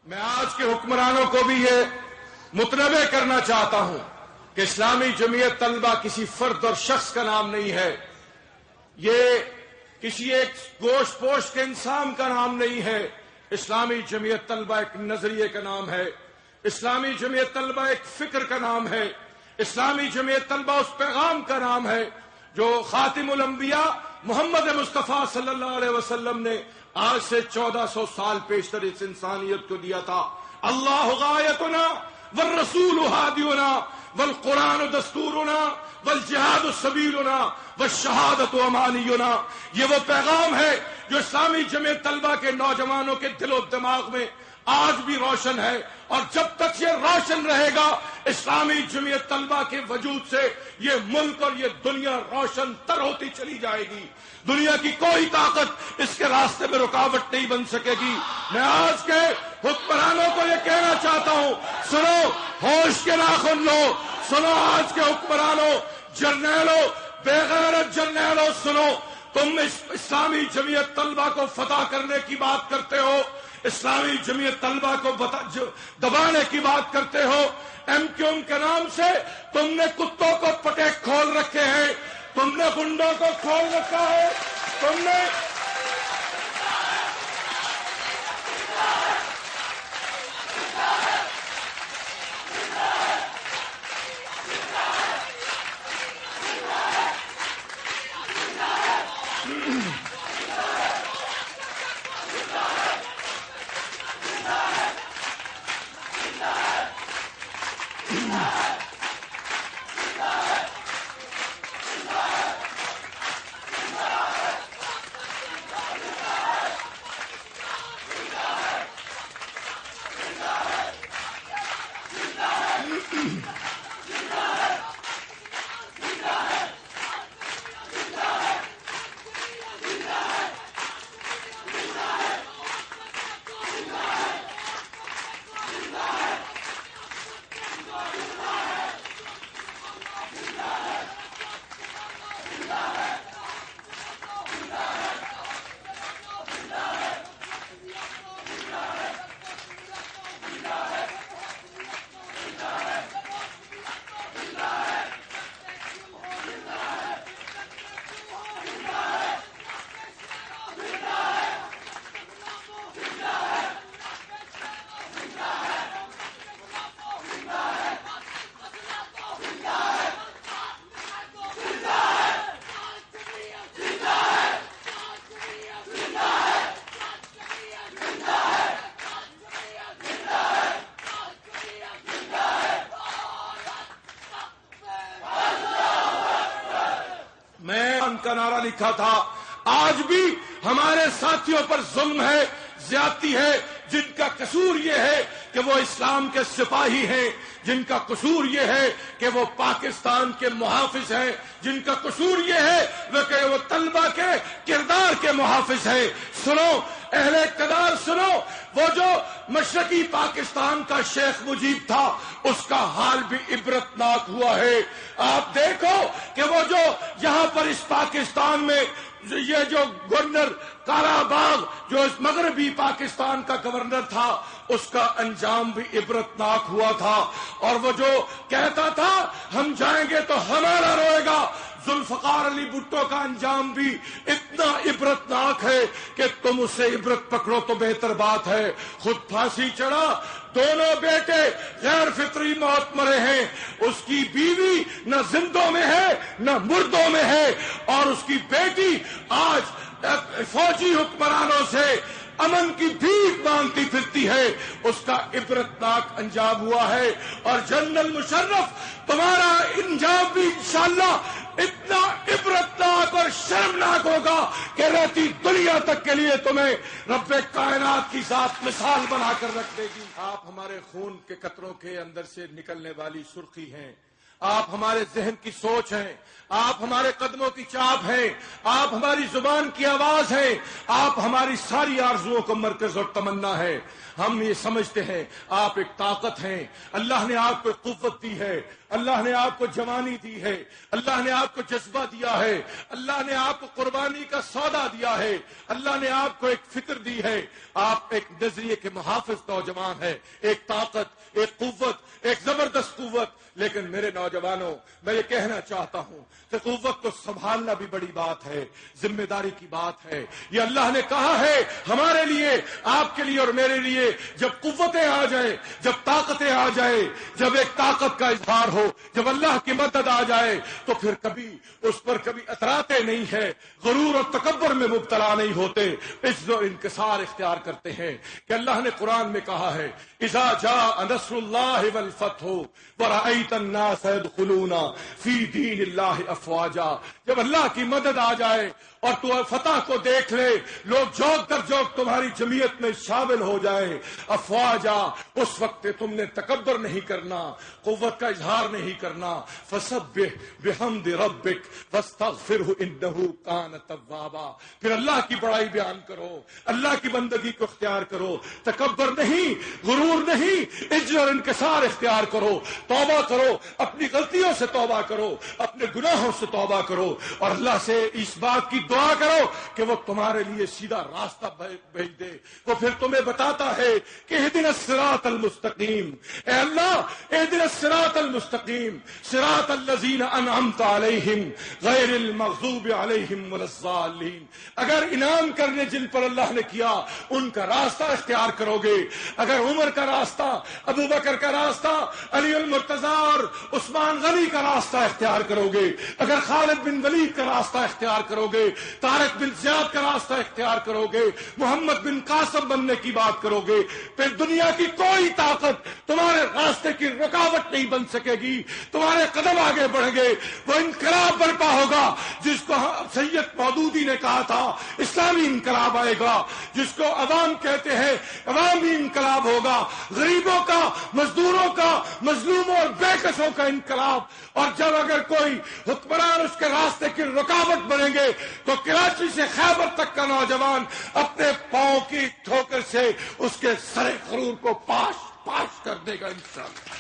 میں آج کے حکمرانوں کو بھی یہ متنبع کرنا چاہتا ہوں کہ اسلامی جمعیت طلبہ کسی فرد اور شخص کا نام نہیں ہے، یہ کسی ایک گوشت پوش کے انسان کا نام نہیں ہے۔ اسلامی جمعیت طلبہ ایک نظریے کا نام ہے، اسلامی جمعیت طلبہ ایک فکر کا نام ہے، اسلامی جمعیت طلبہ اس پیغام کا نام ہے جو خاتم الانبیاء محمد مصطفیٰ صلی اللہ علیہ وسلم نے آج سے 1400 سال پیشتر اس انسانیت کو دیا تھا۔ اللہ غایتنا والرسول ہادینا والقرآن دستورنا والجہاد سبیلنا والشہادت امانینا۔ یہ وہ پیغام ہے جو اسلامی جمعیت طلبہ کے نوجوانوں کے دل و دماغ میں آج بھی روشن ہے، اور جب تک یہ روشن رہے گا اسلامی جمعیت طلبہ کے وجود سے یہ ملک اور یہ دنیا روشن تر ہوتی چلی جائے گی۔ دنیا کی کوئی طاقت اس کے راستے میں رکاوٹ نہیں بن سکے گی۔ میں آج کے حکمرانوں کو یہ کہنا چاہتا ہوں، سنو، ہوش کے ناخن لو، سنو آج کے حکمرانوں، جرنیلوں، بے غیرت جرنیلوں، سنو، تم اسلامی جمعیت طلبہ کو فتح کرنے کی بات کرتے ہو، اسلامی جمعیت طلبہ کو دبانے کی بات کرتے ہو، ایم کیو ایم کے نام سے تم نے کتوں کو پٹے کھول رکھے ہیں، تم نے گنڈوں کو کھول رکھا ہے، تم نے کا نعرہ لکھا تھا۔ آج بھی ہمارے ساتھیوں پر ظلم ہے، زیادتی ہے، جن کا قصور یہ ہے کہ وہ اسلام کے سپاہی ہیں، جن کا قصور یہ ہے کہ وہ پاکستان کے محافظ ہیں، جن کا قصور یہ ہے کہ وہ طلبہ کے کردار کے محافظ ہیں۔ سنو اہل اقتدار، سنو، وہ جو مشرقی پاکستان کا شیخ مجیب تھا اس کا حال بھی عبرتناک ہوا ہے۔ آپ دیکھو کہ وہ جو یہاں پر اس پاکستان میں یہ جو گورنر کالا باغ جو اس مغربی پاکستان کا گورنر تھا اس کا انجام بھی عبرتناک ہوا تھا، اور وہ جو کہتا تھا ہم جائیں گے تو ہمارا روئے گا، ذوالفقار علی بھٹو کا انجام بھی اتنا عبرتناک ہے کہ تم اس سے عبرت پکڑو تو بہتر بات ہے۔ خود پھانسی چڑھا، دونوں بیٹے غیر فطری موت مرے ہیں، اس کی بیوی نہ زندوں میں ہے نہ مردوں میں ہے، اور اس کی بیٹی آج فوجی حکمرانوں سے امن کی بھیک مانگتی پھرتی ہے۔ اس کا عبرتناک انجام ہوا ہے، اور جنرل مشرف تمہارا انجام بھی انشاءاللہ اتنا عبرتناک اور شرمناک ہوگا کہ رہتی دنیا تک کے لیے تمہیں رب کائنات کی ذات مثال بنا کر رکھ دے گی۔ آپ ہمارے خون کے قطروں کے اندر سے نکلنے والی سرخی ہیں، آپ ہمارے ذہن کی سوچ ہیں، آپ ہمارے قدموں کی چاپ ہیں، آپ ہماری زبان کی آواز ہیں، آپ ہماری ساری آرزوؤں کا مرکز اور تمنا ہے۔ ہم یہ سمجھتے ہیں آپ ایک طاقت ہیں، اللہ نے آپ کو قوت دی ہے، اللہ نے آپ کو جوانی دی ہے، اللہ نے آپ کو جذبہ دیا ہے، اللہ نے آپ کو قربانی کا سودا دیا ہے، اللہ نے آپ کو ایک فکر دی ہے، آپ ایک نظریے کے محافظ نوجوان ہے، ایک طاقت، ایک قوت، ایک زبردست قوت۔ لیکن میرے نوجوانوں، میں یہ کہنا چاہتا ہوں کہ قوت کو سنبھالنا بھی بڑی بات ہے، ذمہ داری کی بات ہے۔ یہ اللہ نے کہا ہے ہمارے لیے، آپ کے لیے اور میرے لیے، جب قوتیں آ جائیں، جب طاقتیں آ جائیں، جب ایک طاقت کا اظہار ہو، جب اللہ کی مدد آ جائے، تو پھر کبھی اس پر کبھی اتراتے نہیں ہے، غرور اور تکبر میں مبتلا نہیں ہوتے، عجز اور انکسار اختیار کرتے ہیں۔ کہ اللہ نے قرآن میں کہا ہے اذا جاء نصر اللہ والفتح ورأیت الناس يدخلون فی دین اللہ افواجا، جب اللہ کی مدد آ جائے اور تو فتح کو دیکھ لے، لوگ جوک در جوک تمہاری جمعیت میں شامل ہو جائیں، افواجا، اس وقت تم نے تکبر نہیں کرنا، قوت کا اظہار نہیں کرنا، فسبح بحمد ربک واستغفرہ انہ کان توابا، پھر اللہ کی بڑائی بیان کرو، اللہ کی بندگی کو اختیار کرو، تکبر نہیں، غرور نہیں، عجز اور انکسار اختیار کرو، توبہ کرو، اپنی غلطیوں سے توبہ کرو، اپنے گناہوں سے توبہ کرو، اور اللہ سے اس بات کی دعا کرو کہ وہ تمہارے لیے سیدھا راستہ بھیج دے۔ وہ پھر تمہیں بتاتا ہے کہ اہدنا الصراط المستقیم، اے اللہ اہدنا الصراط المستقیم صراط الذین انعمت علیہم غیر المغضوب علیہم ولا الضالین۔ اگر انعام کرنے جن پر اللہ نے کیا ان کا راستہ اختیار کرو گے، اگر عمر کا راستہ، ابو بکر کا راستہ، علی المرتضی اور عثمان غنی کا راستہ اختیار کرو گے، اگر خالد بن ولید کا راستہ اختیار کرو گے، طارق بن زیاد کا راستہ اختیار کرو گے، محمد بن قاسم بننے کی بات کرو گے، پھر دنیا کی کوئی طاقت تمہارے راستے کی رکاوٹ نہیں بن سکے گی، تمہارے قدم آگے بڑھیں گے۔ وہ انقلاب برپا ہوگا جس کو سید مودودی نے کہا تھا اسلامی انقلاب آئے گا، جس کو عوام کہتے ہیں عوامی انقلاب ہوگا، غریبوں کا، مزدوروں کا، مظلوموں اور بے کسوں کا انقلاب۔ اور جب اگر کوئی حکمران اس کے راستے کی رکاوٹ بنیں گے تو کراچی سے خیبر تک کا نوجوان اپنے پاؤں کی ٹھوکر سے اس کے سر غرور کو پاش پاش کر دے گا انشاءاللہ۔